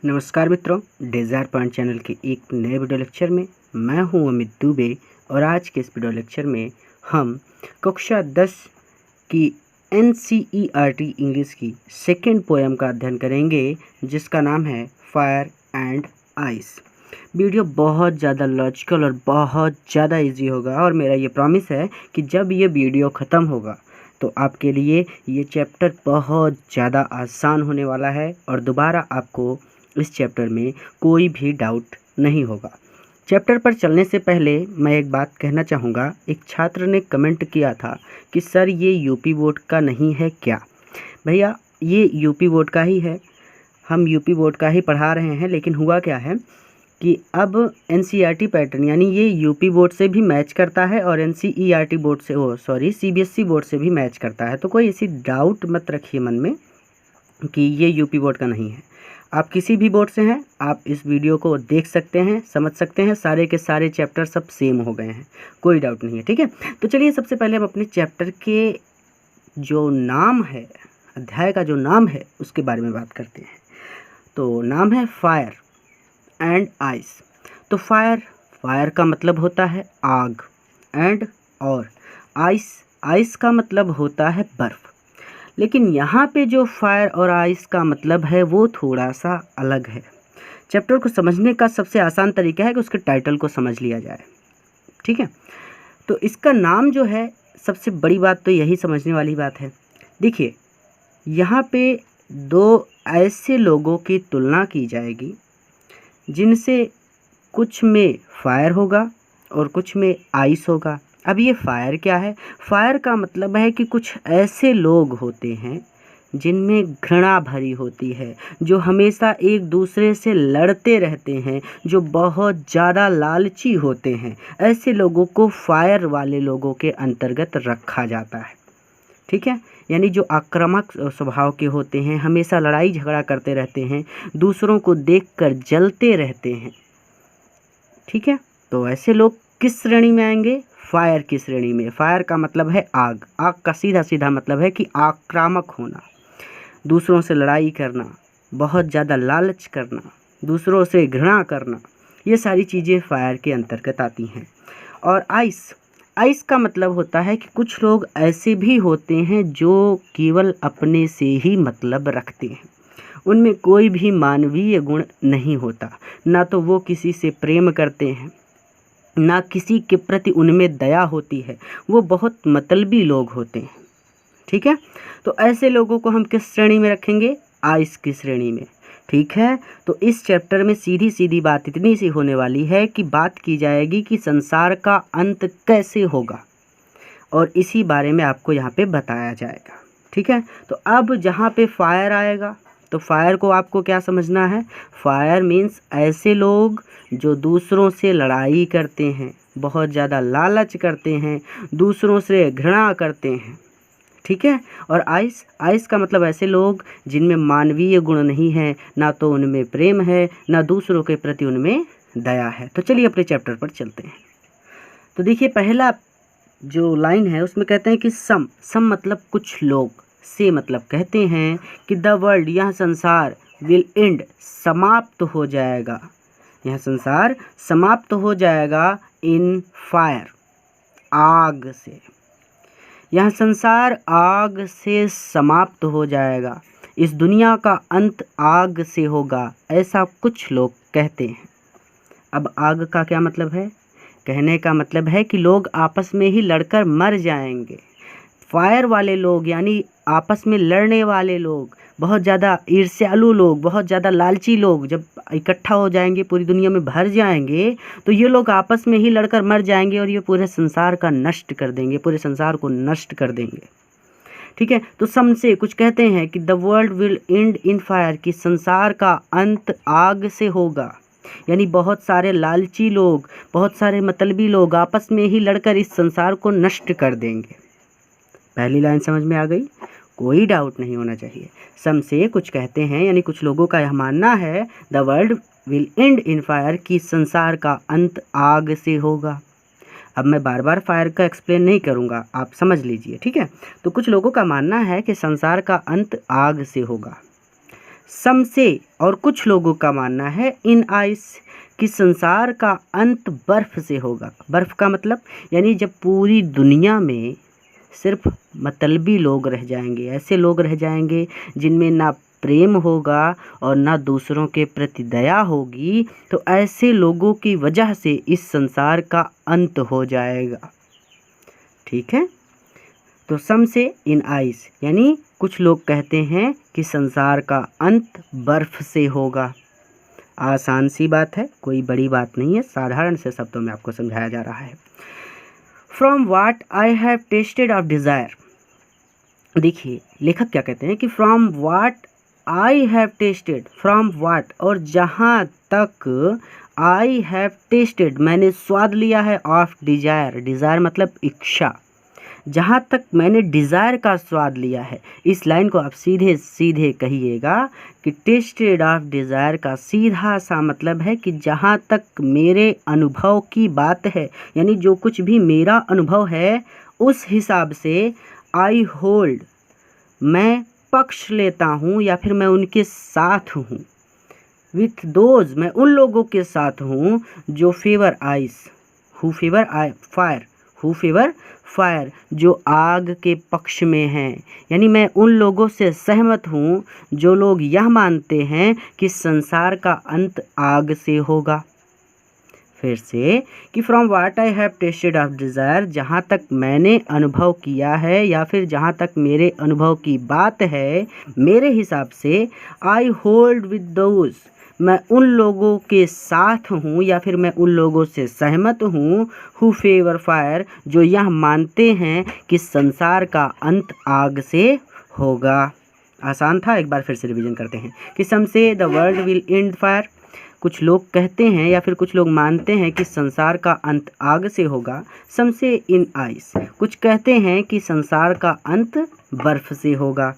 नमस्कार मित्रों, desire point channel के एक नए वीडियो लेक्चर में मैं हूं अमित दुबे। और आज के इस वीडियो लेक्चर में हम कक्षा 10 की NCERT इंग्लिश की सेकेंड पोएम का अध्ययन करेंगे, जिसका नाम है फायर एंड आइस। वीडियो बहुत ज़्यादा लॉजिकल और बहुत ज़्यादा इजी होगा, और मेरा ये प्रॉमिस है कि जब ये वीडियो ख़त्म होगा तो आपके लिए ये चैप्टर बहुत ज़्यादा आसान होने वाला है और दोबारा आपको इस चैप्टर में कोई भी डाउट नहीं होगा। चैप्टर पर चलने से पहले मैं एक बात कहना चाहूँगा। एक छात्र ने कमेंट किया था कि सर ये यूपी बोर्ड का नहीं है क्या? भैया, ये यूपी बोर्ड का ही है, हम यूपी बोर्ड का ही पढ़ा रहे हैं। लेकिन हुआ क्या है कि अब NCERT पैटर्न यानी ये यूपी बोर्ड से भी मैच करता है और NCERT बोर्ड से CBSE बोर्ड से भी मैच करता है। तो कोई ऐसी डाउट मत रखिए मन में कि ये यूपी बोर्ड का नहीं है। आप किसी भी बोर्ड से हैं, आप इस वीडियो को देख सकते हैं, समझ सकते हैं। सारे के सारे चैप्टर सब सेम हो गए हैं, कोई डाउट नहीं है। ठीक है, तो चलिए सबसे पहले हम अपने चैप्टर के जो नाम है, अध्याय का जो नाम है, उसके बारे में बात करते हैं। तो नाम है फायर एंड आइस। तो फायर का मतलब होता है आग, एंड और आइस का मतलब होता है बर्फ़। लेकिन यहाँ पे जो फायर और आइस का मतलब है वो थोड़ा सा अलग है। चैप्टर को समझने का सबसे आसान तरीका है कि उसके टाइटल को समझ लिया जाए। ठीक है, तो इसका नाम जो है, सबसे बड़ी बात तो यही समझने वाली बात है। देखिए, यहाँ पे दो ऐसे लोगों की तुलना की जाएगी जिनसे कुछ में फायर होगा और कुछ में आइस होगा। अब ये फायर क्या है? फायर का मतलब है कि कुछ ऐसे लोग होते हैं जिनमें घृणा भरी होती है, जो हमेशा एक दूसरे से लड़ते रहते हैं, जो बहुत ज़्यादा लालची होते हैं। ऐसे लोगों को फायर वाले लोगों के अंतर्गत रखा जाता है। ठीक है, यानी जो आक्रामक स्वभाव के होते हैं, हमेशा लड़ाई झगड़ा करते रहते हैं, दूसरों को देखकर जलते रहते हैं। ठीक है, तो ऐसे लोग किस श्रेणी में आएंगे? फायर की श्रेणी में। फायर का मतलब है आग। आग का सीधा सीधा मतलब है कि आक्रामक होना, दूसरों से लड़ाई करना, बहुत ज़्यादा लालच करना, दूसरों से घृणा करना, ये सारी चीज़ें फायर के अंतर्गत आती हैं। और आइस का मतलब होता है कि कुछ लोग ऐसे भी होते हैं जो केवल अपने से ही मतलब रखते हैं। उनमें कोई भी मानवीय गुण नहीं होता, ना तो वो किसी से प्रेम करते हैं, ना किसी के प्रति उनमें दया होती है। वो बहुत मतलबी लोग होते हैं। ठीक है, तो ऐसे लोगों को हम किस श्रेणी में रखेंगे? आइस की श्रेणी में। ठीक है, तो इस चैप्टर में सीधी सीधी बात इतनी सी होने वाली है कि बात की जाएगी कि संसार का अंत कैसे होगा, और इसी बारे में आपको यहाँ पे बताया जाएगा। ठीक है, तो अब जहाँ पे फायर आएगा, तो फायर को आपको क्या समझना है? फायर मीन्स ऐसे लोग जो दूसरों से लड़ाई करते हैं, बहुत ज़्यादा लालच करते हैं, दूसरों से घृणा करते हैं। ठीक है, और आइस का मतलब ऐसे लोग जिनमें मानवीय गुण नहीं है, ना तो उनमें प्रेम है, ना दूसरों के प्रति उनमें दया है। तो चलिए अपने चैप्टर पर चलते हैं। तो देखिए, पहला जो लाइन है उसमें कहते हैं कि सम मतलब कुछ लोग, से मतलब कहते हैं कि द वर्ल्ड, यह संसार, विल एंड, समाप्त हो जाएगा, यह संसार समाप्त हो जाएगा, इन फायर, आग से। यह संसार आग से समाप्त हो जाएगा, इस दुनिया का अंत आग से होगा, ऐसा कुछ लोग कहते हैं। अब आग का क्या मतलब है? कहने का मतलब है कि लोग आपस में ही लड़कर मर जाएंगे। फायर वाले लोग यानी आपस में लड़ने वाले लोग, बहुत ज़्यादा ईर्ष्यालु लोग, बहुत ज़्यादा लालची लोग जब इकट्ठा हो जाएंगे, पूरी दुनिया में भर जाएंगे, तो ये लोग आपस में ही लड़कर मर जाएंगे और ये पूरे संसार का नष्ट कर देंगे, पूरे संसार को नष्ट कर देंगे। ठीक है, तो सम से कुछ कहते हैं कि the world will and in fire, कि संसार का अंत आग से होगा। यानी बहुत सारे लालची लोग, बहुत सारे मतलबी लोग आपस में ही लड़कर इस संसार को नष्ट कर देंगे। पहली लाइन समझ में आ गई? कोई डाउट नहीं होना चाहिए। सम से कुछ कहते हैं यानी कुछ लोगों का यह मानना है, the world will and in fire, कि संसार का अंत आग से होगा। अब मैं बार बार फायर का एक्सप्लेन नहीं करूँगा, आप समझ लीजिए। ठीक है, तो कुछ लोगों का मानना है कि संसार का अंत आग से होगा। सम से और कुछ लोगों का मानना है इन आइस कि संसार का अंत बर्फ़ से होगा। बर्फ़ का मतलब यानी जब पूरी दुनिया में सिर्फ मतलबी लोग रह जाएंगे, ऐसे लोग रह जाएंगे जिनमें ना प्रेम होगा और ना दूसरों के प्रति दया होगी, तो ऐसे लोगों की वजह से इस संसार का अंत हो जाएगा। ठीक है, तो सम से इन आइस यानी कुछ लोग कहते हैं कि संसार का अंत बर्फ़ से होगा। आसान सी बात है, कोई बड़ी बात नहीं है, साधारण से शब्दों में आपको समझाया जा रहा है। From what I have tasted of desire, देखिए लेखक क्या कहते हैं कि from what I have tasted, from what और जहाँ तक आई हैव टेस्टेड मैंने स्वाद लिया है ऑफ डिज़ायर, डिज़ायर मतलब इच्छा, जहाँ तक मैंने डिज़ायर का स्वाद लिया है। इस लाइन को आप सीधे सीधे कहिएगा कि टेस्टेड ऑफ डिज़ायर का सीधा सा मतलब है कि जहाँ तक मेरे अनुभव की बात है, यानी जो कुछ भी मेरा अनुभव है उस हिसाब से आई होल्ड, मैं पक्ष लेता हूँ या फिर मैं उनके साथ हूँ, विथ दोज मैं उन लोगों के साथ हूँ जो favour ice, who favour I fire, who favour fire जो आग के पक्ष में हैं, यानी मैं उन लोगों से सहमत हूँ जो लोग यह मानते हैं कि संसार का अंत आग से होगा। फिर से कि from what I have tasted of desire, जहाँ तक मैंने अनुभव किया है या फिर जहाँ तक मेरे अनुभव की बात है, मेरे हिसाब से आई होल्ड विद दोज, मैं उन लोगों के साथ हूँ या फिर मैं उन लोगों से सहमत हूँ हु फेवर फायर जो यह मानते हैं कि संसार का अंत आग से होगा। आसान था, एक बार फिर से रिवीजन करते हैं कि सम से the world will and fire, कुछ लोग कहते हैं या फिर कुछ लोग मानते हैं कि संसार का अंत आग से होगा। सम से इन आइस, कुछ कहते हैं कि संसार का अंत बर्फ से होगा।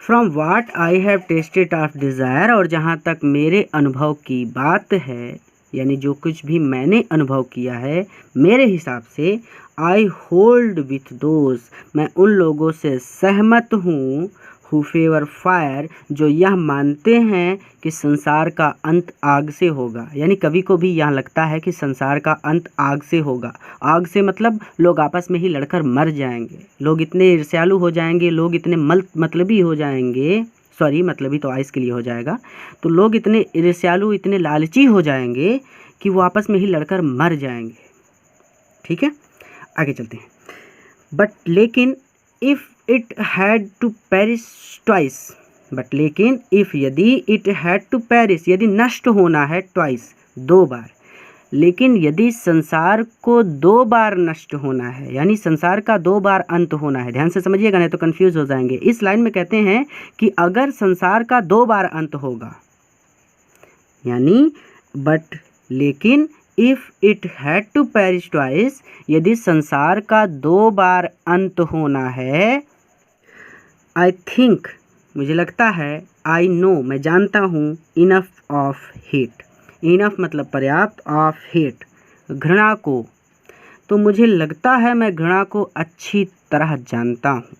From what I have tasted of desire और जहाँ तक मेरे अनुभव की बात है, यानी जो कुछ भी मैंने अनुभव किया है, मेरे हिसाब से आई होल्ड विथ दोज, मैं उन लोगों से सहमत हूँ हु फेवर फायर जो यह मानते हैं कि संसार का अंत आग से होगा। यानी कभी को भी यह लगता है कि संसार का अंत आग से होगा। आग से मतलब लोग आपस में ही लड़कर मर जाएंगे, लोग इतने ईर्ष्यालु हो जाएंगे, लोग इतने मतलबी हो जाएंगे, सॉरी मतलबी तो आइस के लिए हो जाएगा, तो लोग इतने ईर्ष्यालु इतने लालची हो जाएंगे कि वो आपस में ही लड़कर मर जाएंगे। ठीक है, आगे चलते हैं। बट लेकिन if it had to perish twice, but लेकिन इफ़ यदि इट हैड टू पेरिश यदि नष्ट होना है ट्वाइस दो बार, लेकिन यदि संसार को दो बार नष्ट होना है, यानी संसार का दो बार अंत होना है, ध्यान से समझिएगा नहीं तो कंफ्यूज हो जाएंगे। इस लाइन में कहते हैं कि अगर संसार का दो बार अंत होगा, यानी बट लेकिन if it had to perish twice, यदि संसार का दो बार अंत होना है, आई थिंक मुझे लगता है, आई नो मैं जानता हूँ, इनफ ऑफ हेट, इनफ मतलब पर्याप्त, ऑफ हेट घृणा को, तो मुझे लगता है मैं घृणा को अच्छी तरह जानता हूँ।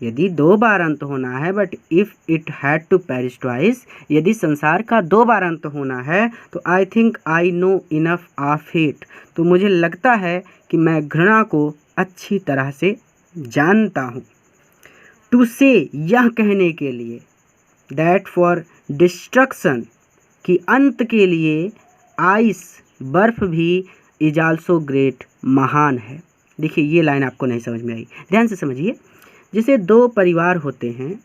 यदि दो बार अंत होना है, but if it had to perish twice, यदि संसार का दो बार अंत होना है, तो I think I know enough of hate, तो मुझे लगता है कि मैं घृणा को अच्छी तरह से जानता हूँ। टू से यह कहने के लिए, दैट फॉर डिस्ट्रक्शन कि अंत के लिए, आइस बर्फ भी इज आल्सो ग्रेट महान है। देखिए ये लाइन आपको नहीं समझ में आई, ध्यान से समझिए। जैसे दो परिवार होते हैं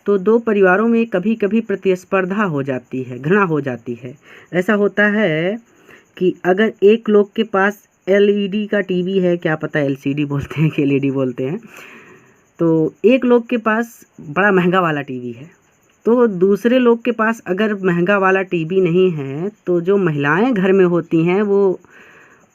तो दो परिवारों में कभी कभी प्रतिस्पर्धा हो जाती है, घृणा हो जाती है। ऐसा होता है कि अगर एक लोग के पास एलईडी का टीवी है, क्या पता एलसीडी बोलते हैं कि एलईडी बोलते हैं, तो एक लोग के पास बड़ा महंगा वाला टीवी है, तो दूसरे लोग के पास अगर महंगा वाला टीवी नहीं है, तो जो महिलाएं घर में होती हैं वो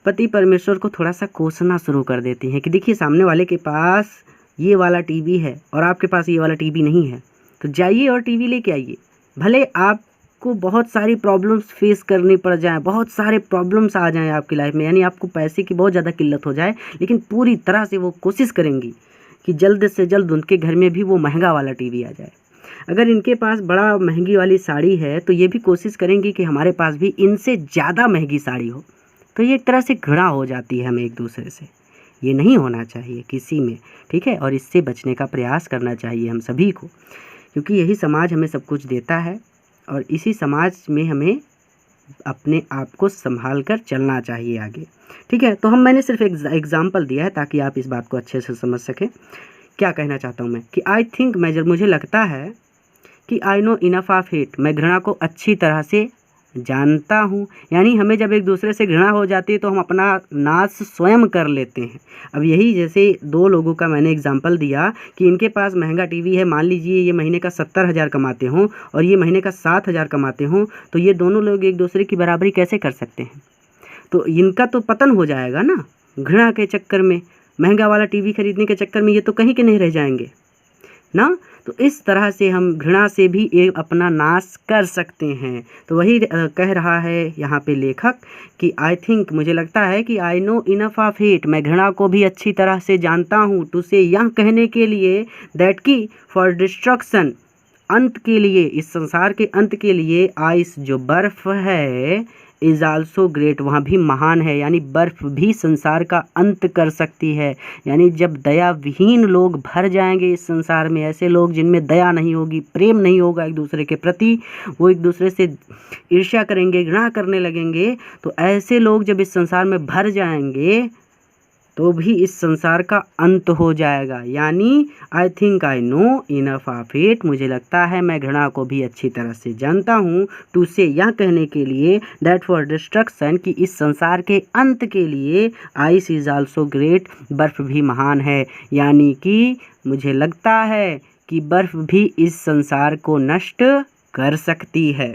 पति परमेश्वर को थोड़ा सा कोसना शुरू कर देती हैं कि देखिए सामने वाले के पास ये वाला टीवी है और आपके पास ये वाला टीवी नहीं है, तो जाइए और टीवी लेके आइए। भले आपको बहुत सारी प्रॉब्लम्स फेस करनी पड़ जाए, बहुत सारे प्रॉब्लम्स आ जाएं आपकी लाइफ में, यानी आपको पैसे की बहुत ज़्यादा किल्लत हो जाए, लेकिन पूरी तरह से वो कोशिश करेंगी कि जल्द से जल्द उनके घर में भी वो महंगा वाला टीवी आ जाए। अगर इनके पास बड़ा महंगी वाली साड़ी है तो ये भी कोशिश करेंगी कि हमारे पास भी इनसे ज़्यादा महंगी साड़ी हो। तो ये एक तरह से घृणा हो जाती है हमें एक दूसरे से। ये नहीं होना चाहिए किसी में, ठीक है। और इससे बचने का प्रयास करना चाहिए हम सभी को, क्योंकि यही समाज हमें सब कुछ देता है और इसी समाज में हमें अपने आप को संभाल कर चलना चाहिए आगे, ठीक है। तो मैंने सिर्फ एक एग्जाम्पल दिया है ताकि आप इस बात को अच्छे से समझ सकें। क्या कहना चाहता हूँ मैं कि आई थिंक मुझे लगता है कि आई नो इनफ ऑफ हेट, मैं घृणा को अच्छी तरह से जानता हूँ। यानी हमें जब एक दूसरे से घृणा हो जाती है तो हम अपना नाश स्वयं कर लेते हैं। अब यही जैसे दो लोगों का मैंने एग्जांपल दिया कि इनके पास महंगा टीवी है, मान लीजिए ये महीने का 70,000 कमाते हों और ये महीने का 7,000 कमाते हों, तो ये दोनों लोग एक दूसरे की बराबरी कैसे कर सकते हैं? तो इनका तो पतन हो जाएगा ना, घृणा के चक्कर में, महंगा वाला टीवी खरीदने के चक्कर में ये तो कहीं के नहीं रह जाएंगे ना। तो इस तरह से हम घृणा से भी एक अपना नाश कर सकते हैं। तो वही कह रहा है यहाँ पे लेखक कि आई थिंक, मुझे लगता है कि आई नो इनफ ऑफ हेट, मैं घृणा को भी अच्छी तरह से जानता हूँ, टू से यह कहने के लिए दैट की फॉर डिस्ट्रक्शन, अंत के लिए, इस संसार के अंत के लिए, आइस जो बर्फ़ है, इज़ आल्सो ग्रेट, वहाँ भी महान है। यानी बर्फ़ भी संसार का अंत कर सकती है। यानी जब दया विहीन लोग भर जाएंगे इस संसार में, ऐसे लोग जिनमें दया नहीं होगी, प्रेम नहीं होगा एक दूसरे के प्रति, वो एक दूसरे से ईर्ष्या करेंगे, घृणा करने लगेंगे, तो ऐसे लोग जब इस संसार में भर जाएंगे तो भी इस संसार का अंत हो जाएगा। यानी आई think I know enough of it, मुझे लगता है मैं घृणा को भी अच्छी तरह से जानता हूँ, टू से यह कहने के लिए दैट फॉर डिस्ट्रक्शन, कि इस संसार के अंत के लिए, आइस इज़ आल्सो ग्रेट, बर्फ़ भी महान है। यानी कि मुझे लगता है कि बर्फ़ भी इस संसार को नष्ट कर सकती है।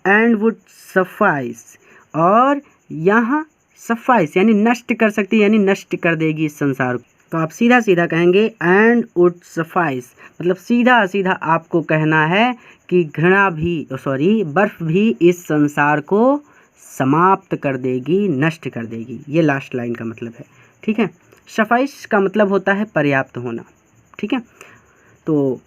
एंड वुड सफाइस, और यहाँ सफाइस यानी नष्ट कर सकती है, यानी नष्ट कर देगी इस संसार को। तो आप सीधा सीधा कहेंगे एंड वुड सफाइस, मतलब सीधा सीधा आपको कहना है कि घृणा भी, बर्फ़ भी इस संसार को समाप्त कर देगी, नष्ट कर देगी। ये लास्ट लाइन का मतलब है, ठीक है। सफाइस का मतलब होता है पर्याप्त होना, ठीक है। तो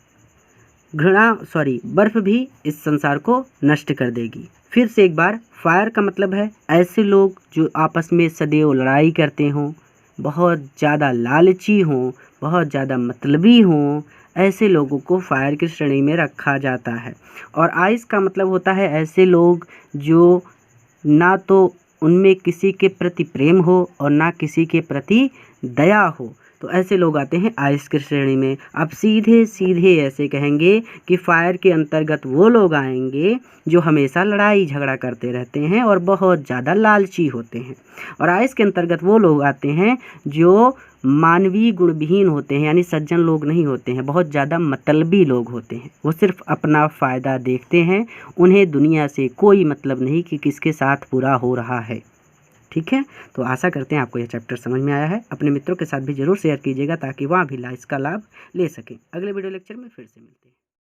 बर्फ़ भी इस संसार को नष्ट कर देगी। फिर से एक बार, फायर का मतलब है ऐसे लोग जो आपस में सदैव लड़ाई करते हों, बहुत ज़्यादा लालची हों, बहुत ज़्यादा मतलबी हों, ऐसे लोगों को फायर की श्रेणी में रखा जाता है। और आइस का मतलब होता है ऐसे लोग जो ना तो उनमें किसी के प्रति प्रेम हो और ना किसी के प्रति दया हो, तो ऐसे लोग आते हैं आइस की श्रेणी में। आप सीधे सीधे ऐसे कहेंगे कि फायर के अंतर्गत वो लोग आएंगे जो हमेशा लड़ाई झगड़ा करते रहते हैं और बहुत ज़्यादा लालची होते हैं। और आइस के अंतर्गत वो लोग आते हैं जो मानवीय गुणविहीन होते हैं, यानी सज्जन लोग नहीं होते हैं, बहुत ज़्यादा मतलबी लोग होते हैं। वो सिर्फ अपना फ़ायदा देखते हैं, उन्हें दुनिया से कोई मतलब नहीं कि किसके साथ बुरा हो रहा है, ठीक है। तो आशा करते हैं आपको यह चैप्टर समझ में आया है। अपने मित्रों के साथ भी ज़रूर शेयर कीजिएगा ताकि वह भी इसका लाभ ले सकें। अगले वीडियो लेक्चर में फिर से मिलते हैं।